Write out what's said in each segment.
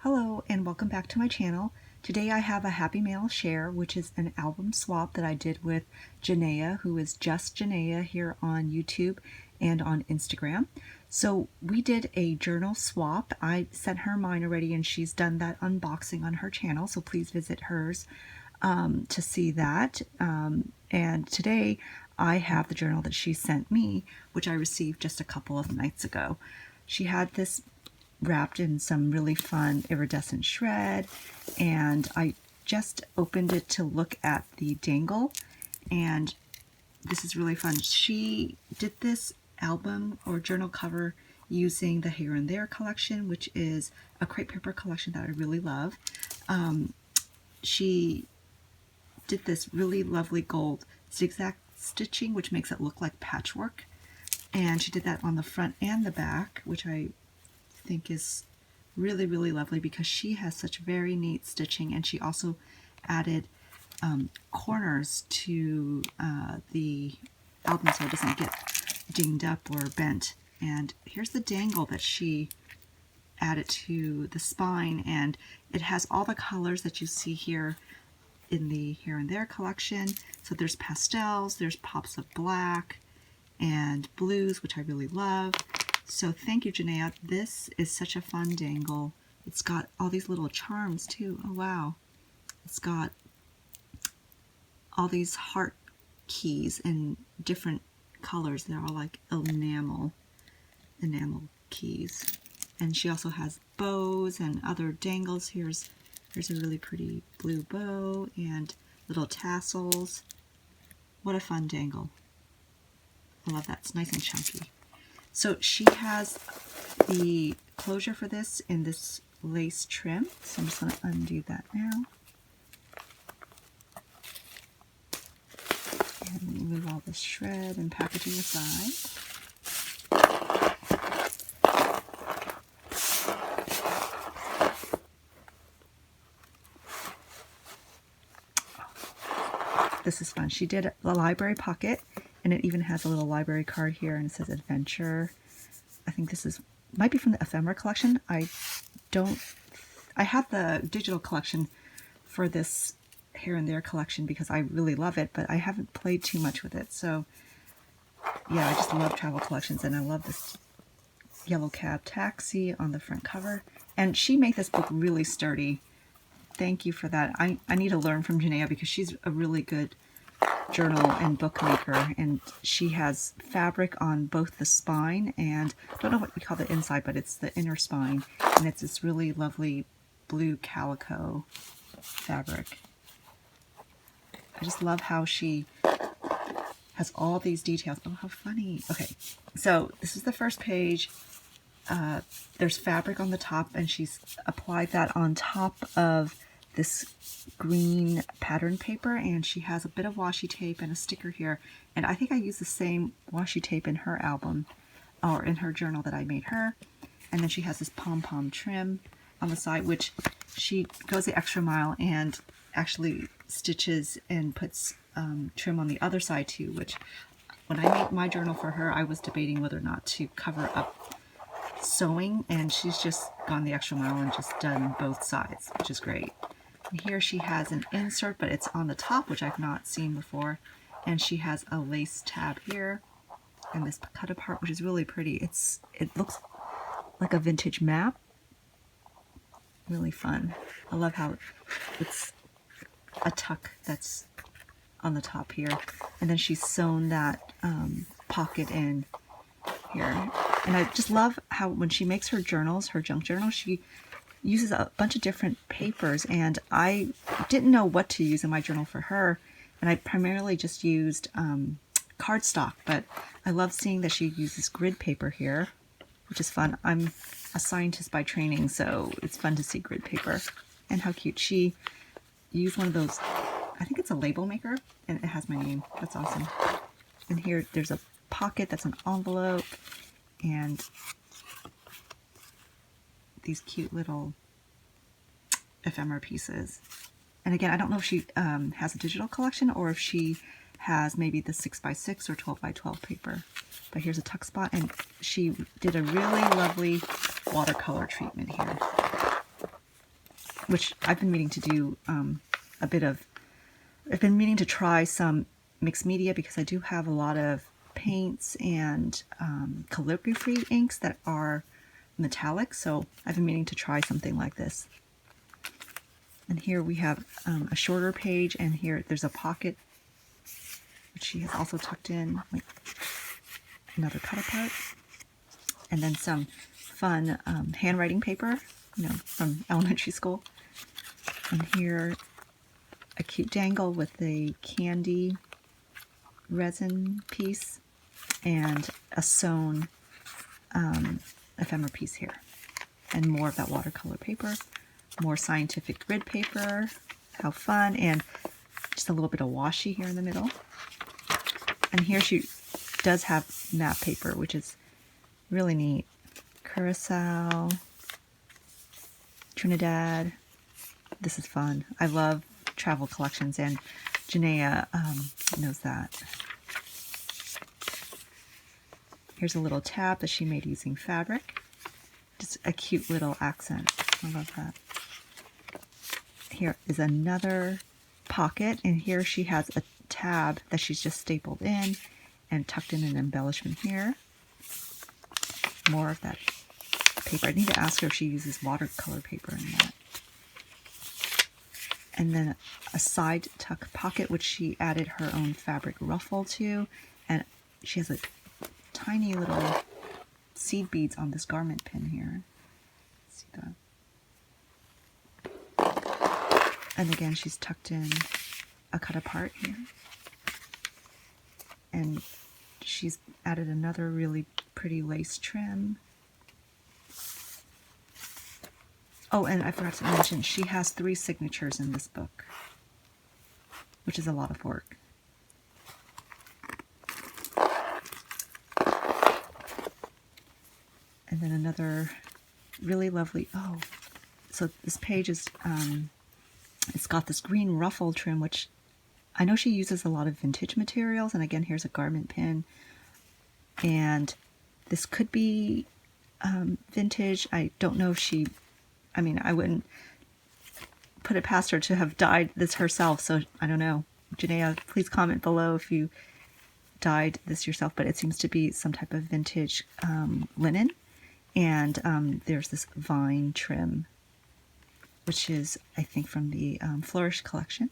Hello and welcome back to my channel. Today I have a Happymail share, which is an album swap that I did with Jahneah, who is just Jahneah here on YouTube and on Instagram. So we did a journal swap. I sent her mine already and she's done that unboxing on her channel, so please visit hers to see that. And today I have the journal that she sent me, which I received just a couple of nights ago. She had this wrapped in some really fun iridescent shred, and I just opened it to look at the dangle, and this is really fun. She did this album or journal cover using the Here and There collection, which is a crepe paper collection that I really love. She did this really lovely gold zigzag stitching, which makes it look like patchwork, and she did that on the front and the back, which I think is really lovely because she has such very neat stitching, and she also added corners to the album so it doesn't get dinged up or bent. And here's the dangle that she added to the spine, and it has all the colors that you see here in the Here and There collection. So there's pastels, there's pops of black and blues, which I really love. So thank you, Jahneah. This is such a fun dangle. It's got all these little charms too. Oh wow. It's got all these heart keys in different colors. They're all like enamel keys. And she also has bows and other dangles. Here's a really pretty blue bow and little tassels. What a fun dangle. I love that. It's nice and chunky. So she has the closure for this in this lace trim. So I'm just going to undo that now. And move all this shred and packaging aside. This is fun. She did a library pocket, and it even has a little library card here, and it says adventure. I think this might be from the ephemera collection. I have the digital collection for this Here and There collection because I really love it, but I haven't played too much with it. So yeah, I just love travel collections, and I love this yellow cab taxi on the front cover. And she made this book really sturdy. Thank you for that. I need to learn from Jahneah because she's a really good journal and bookmaker, and she has fabric on both the spine and I don't know what we call the inside, but it's the inner spine, and it's this really lovely blue calico fabric. I just love how she has all these details. Oh, how funny. Okay, so this is the first page. There's fabric on the top, and she's applied that on top of this green pattern paper, and she has a bit of washi tape and a sticker here, and I think I used the same washi tape in her album or in her journal that I made her. And then she has this pom-pom trim on the side, which she goes the extra mile and actually stitches and puts trim on the other side too, which when I made my journal for her, I was debating whether or not to cover up sewing, and she's just gone the extra mile and just done both sides, which is great. And here she has an insert, but it's on the top, which I've not seen before. And she has a lace tab here and this cut apart, which is really pretty. It looks like a vintage map. Really fun. I love how it's a tuck that's on the top here. And then she's sewn that pocket in here. And I just love how when she makes her journals, her junk journals, she uses a bunch of different papers, and I didn't know what to use in my journal for her, and I primarily just used cardstock, but I love seeing that she uses grid paper here, which is fun. I'm a scientist by training, so it's fun to see grid paper. And how cute. She used one of those, I think it's a label maker, and it has my name. That's awesome. And here there's a pocket that's an envelope, and these cute little ephemera pieces. And again, I don't know if she has a digital collection or if she has maybe the 6x6 or 12x12 paper. But here's a tuck spot, and she did a really lovely watercolor treatment here. which I've been meaning to do I've been meaning to try some mixed media because I do have a lot of paints and calligraphy inks that are metallic, so I've been meaning to try something like this. And here we have a shorter page, and here there's a pocket which she has also tucked in. Wait, another cut apart, and then some fun handwriting paper, you know, from elementary school. And here a cute dangle with a candy resin piece and a sewn ephemera piece here, and more of that watercolor paper, more scientific grid paper, how fun, and just a little bit of washi here in the middle. And here she does have map paper, which is really neat. Curacao, Trinidad. This is fun. I love travel collections, and Jahneah knows that. Here's a little tab that she made using fabric. Just a cute little accent. I love that. Here is another pocket, and here she has a tab that she's just stapled in and tucked in an embellishment here. More of that paper. I need to ask her if she uses watercolor paper in that. And then a side tuck pocket, which she added her own fabric ruffle to, and she has a tiny little seed beads on this garment pin here. See that? And again, she's tucked in a cut apart here. And she's added another really pretty lace trim. Oh, and I forgot to mention, she has 3 signatures in this book, which is a lot of work. And then another really lovely, oh, so this page is, it's got this green ruffle trim, which I know she uses a lot of vintage materials. And again, here's a garment pin. And this could be vintage. I don't know if she, I mean, I wouldn't put it past her to have dyed this herself. So I don't know. Jahneah, please comment below if you dyed this yourself. But it seems to be some type of vintage linen. And there's this vine trim, which is, I think, from the Flourish collection.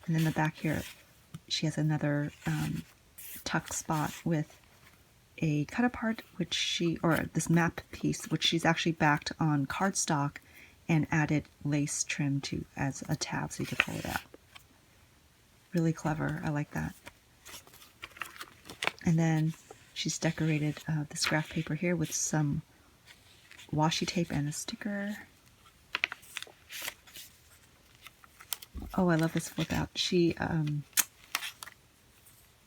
And then the back here, she has another tuck spot with a cut apart, which she, or this map piece, which she's actually backed on cardstock and added lace trim to as a tab so you could pull it out. Really clever. I like that. And then she's decorated this graph paper here with some washi tape and a sticker. Oh, I love this flip out. She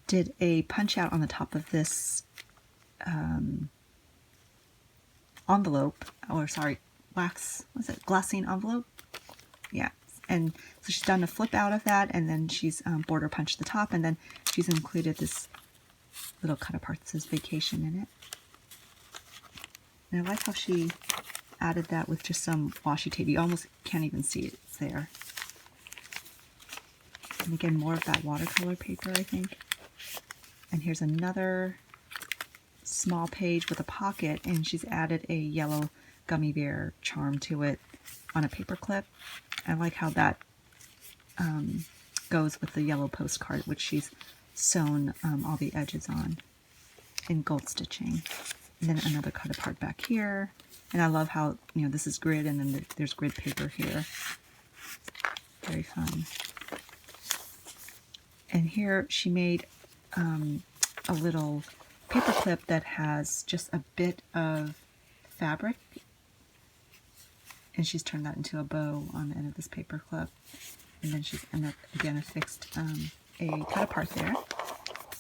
did a punch out on the top of this envelope, or sorry, wax, was it glassine envelope? Yeah. And so she's done a flip out of that, and then she's border punched the top, and then she's included this little cut apart that says vacation in it. And I like how she added that with just some washi tape. You almost can't even see it. It's there. And again, more of that watercolor paper, I think. And here's another small page with a pocket, and she's added a yellow gummy bear charm to it on a paper clip. I like how that goes with the yellow postcard, which she's sewn all the edges on in gold stitching. And then another cut apart back here. And I love how, you know, this is grid, and then there's grid paper here. Very fun. And here she made a little paper clip that has just a bit of fabric, and she's turned that into a bow on the end of this paper clip. And then she's again affixed a cut apart there.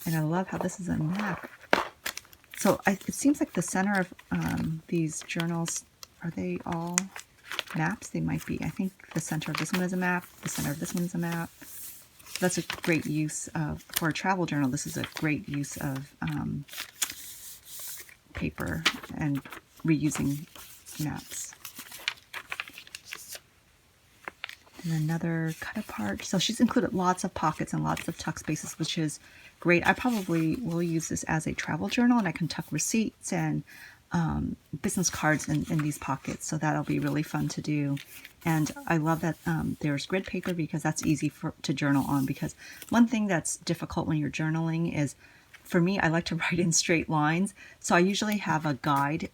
And I love how this is a map. So it seems like the center of these journals, are they all maps? They might be. I think the center of this one is a map. The center of this one is a map. That's a great use of, for a travel journal, this is a great use of paper and reusing maps. And another cut apart. So she's included lots of pockets and lots of tuck spaces, which is great. I probably will use this as a travel journal, and I can tuck receipts and business cards in these pockets. So that'll be really fun to do. And I love that there's grid paper, because that's easy to journal on. Because one thing that's difficult when you're journaling is, for me, I like to write in straight lines. So I usually have a guide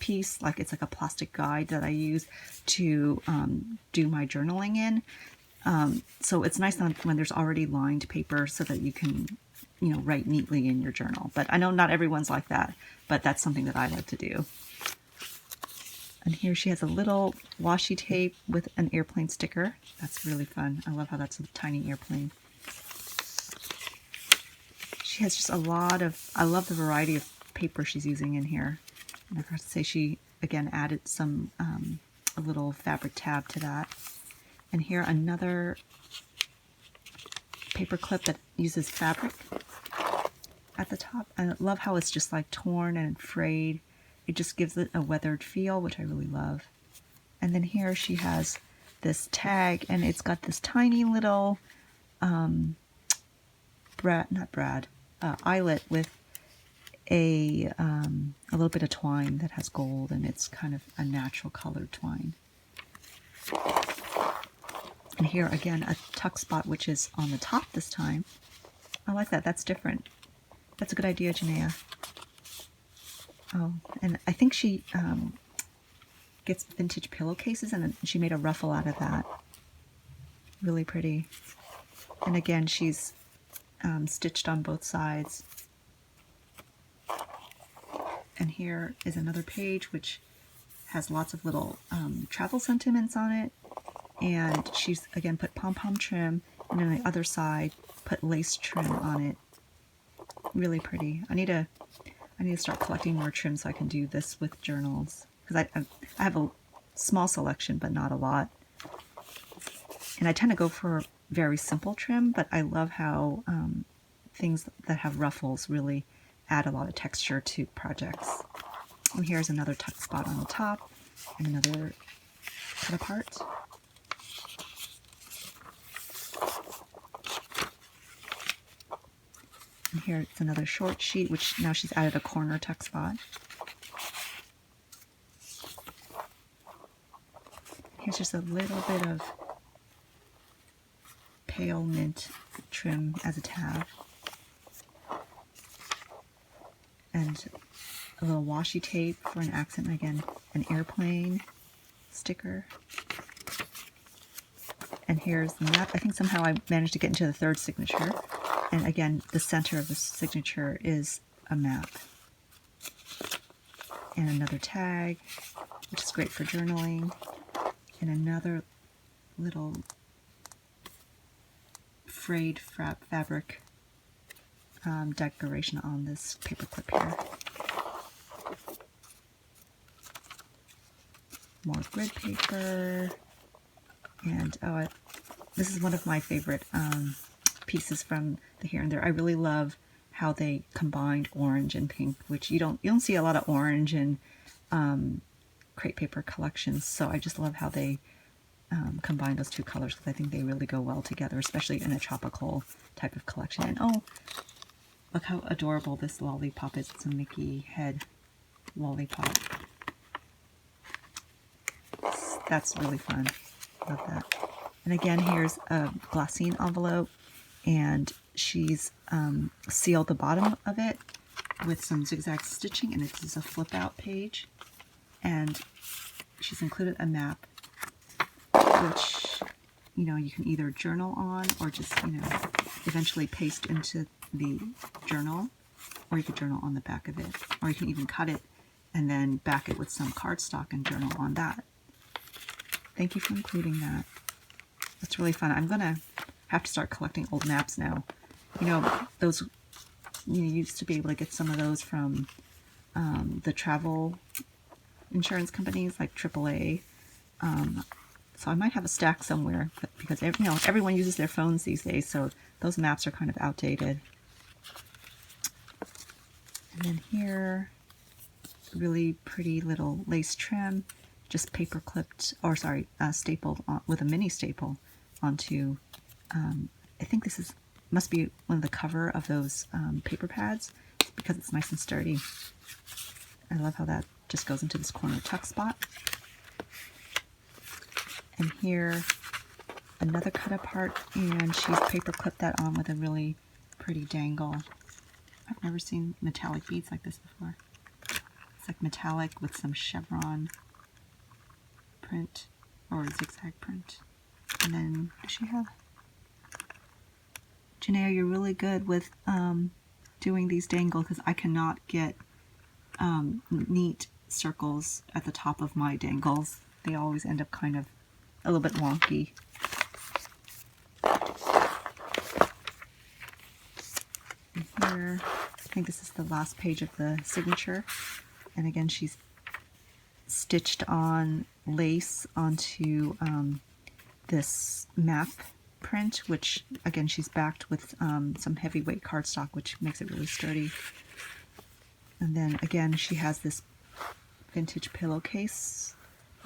piece, like it's like a plastic guide that I use to do my journaling in. So it's nice when there's already lined paper, so that you can, write neatly in your journal. But I know not everyone's like that, but that's something that I like to do. And here she has a little washi tape with an airplane sticker. That's really fun. I love how that's a tiny airplane. She has just a lot of, I love the variety of paper she's using in here. And I forgot to say, she again added some, a little fabric tab to that. And here another paper clip that uses fabric at the top. I love how it's just like torn and frayed. It just gives it a weathered feel, which I really love. And then here she has this tag, and it's got this tiny little eyelet with a little bit of twine that has gold, and it's kind of a natural colored twine. And here again, a tuck spot, which is on the top this time. I like that. That's different. That's a good idea, Jahneah. Oh, and I think she gets vintage pillowcases, and she made a ruffle out of that. Really pretty. And again, she's stitched on both sides. And here is another page which has lots of little travel sentiments on it. And she's again put pom-pom trim, and on the other side put lace trim on it. Really pretty. I need to start collecting more trim so I can do this with journals, because I have a small selection but not a lot. And I tend to go for very simple trim, but I love how things that have ruffles really add a lot of texture to projects. And here's another tuck spot on the top, and another cut apart. And here it's another short sheet, which now she's added a corner tuck spot. Here's just a little bit of pale mint trim as a tab. And a little washi tape for an accent, and again, an airplane sticker. And here's the map. I think somehow I managed to get into the third signature. And again, the center of the signature is a map. And another tag, which is great for journaling. And another little frayed fabric decoration on this paper clip here. More grid paper. And this is one of my favorite pieces from the Here and There. I really love how they combined orange and pink, which you don't see a lot of orange in crate paper collections. So I just love how they combine those two colors, because I think they really go well together, especially in a tropical type of collection. And oh, look how adorable this lollipop is. It's a Mickey head lollipop. That's really fun. Love that. And again, here's a glassine envelope, and she's sealed the bottom of it with some zigzag stitching, and it is a flip out page. And she's included a map, which you can either journal on, or just eventually paste into the journal, or you could journal on the back of it, or you can even cut it and then back it with some cardstock and journal on that. Thank you for including that. That's really fun. I'm gonna have to start collecting old maps now. Those you used to be able to get some of those from the travel insurance companies like AAA. So I might have a stack somewhere, because everyone uses their phones these days, so those maps are kind of outdated. And then here, really pretty little lace trim, just paper clipped, or sorry, stapled on, with a mini staple onto, I think this must be one of the cover of those paper pads, because it's nice and sturdy. I love how that just goes into this corner tuck spot. And here, another cut apart, and she's paper clipped that on with a really pretty dangle. I've never seen metallic beads like this before. It's like metallic with some chevron print or zigzag print. And then does she have... Jahneah, you're really good with doing these dangles, because I cannot get neat circles at the top of my dangles. They always end up kind of a little bit wonky. And here, I think this is the last page of the signature. And again, she's stitched on lace onto this map print, which again she's backed with some heavyweight cardstock, which makes it really sturdy. And then again she has this vintage pillowcase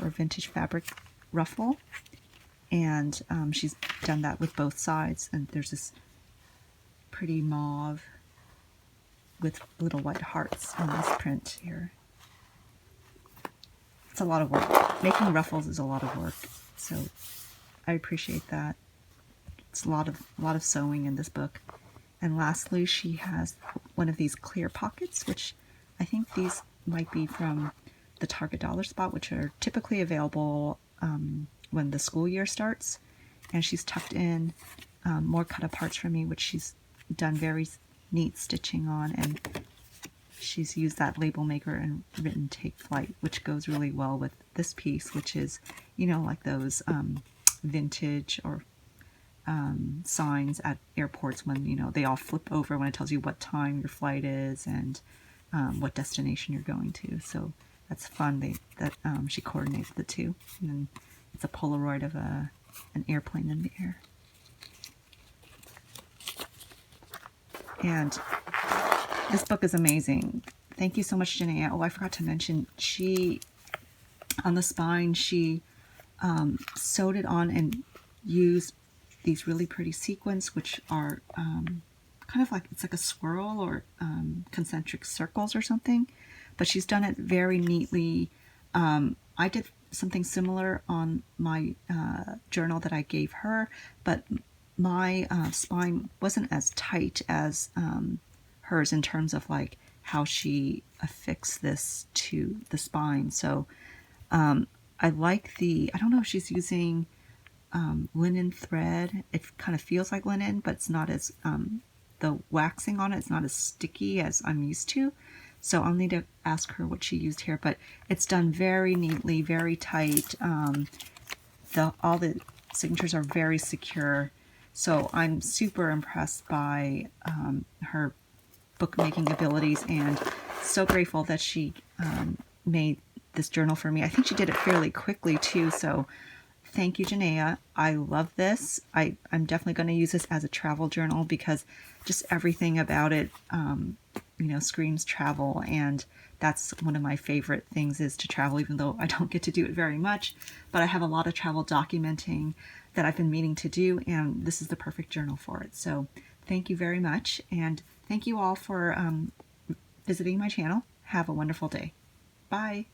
or vintage fabric ruffle, and she's done that with both sides, and there's this pretty mauve with little white hearts on this print here. It's a lot of work. Making ruffles is a lot of work, so I appreciate that. It's a lot of sewing in this book. And lastly, she has one of these clear pockets, which I think these might be from the Target Dollar Spot, which are typically available when the school year starts. And she's tucked in more cut aparts for me, which she's done very neat stitching on, and she's used that label maker and written "Take Flight," which goes really well with this piece, which is, you know, like those vintage or signs at airports when, you know, they all flip over when it tells you what time your flight is and what destination you're going to. So that's fun that she coordinates the two. And then it's a Polaroid of an airplane in the air. And this book is amazing. Thank you so much, Jahneah. Oh, I forgot to mention, she, on the spine, she sewed it on and used these really pretty sequins, which are kind of like, it's like a swirl or concentric circles or something, but she's done it very neatly. I did something similar on my journal that I gave her, but my spine wasn't as tight as hers in terms of like how she affixed this to the spine. So I like I don't know if she's using linen thread. It kind of feels like linen, but it's not as, the waxing on it's not as sticky as I'm used to. So I'll need to ask her what she used here, but it's done very neatly, very tight. All the signatures are very secure. So I'm super impressed by her bookmaking abilities, and so grateful that she made this journal for me. I think she did it fairly quickly too, so thank you, Jahneah. I love this. I'm definitely going to use this as a travel journal because just everything about it, you know, screams travel, and that's one of my favorite things, is to travel, even though I don't get to do it very much, but I have a lot of travel documenting that I've been meaning to do, and this is the perfect journal for it. So thank you very much, and thank you all for visiting my channel. Have a wonderful day. Bye.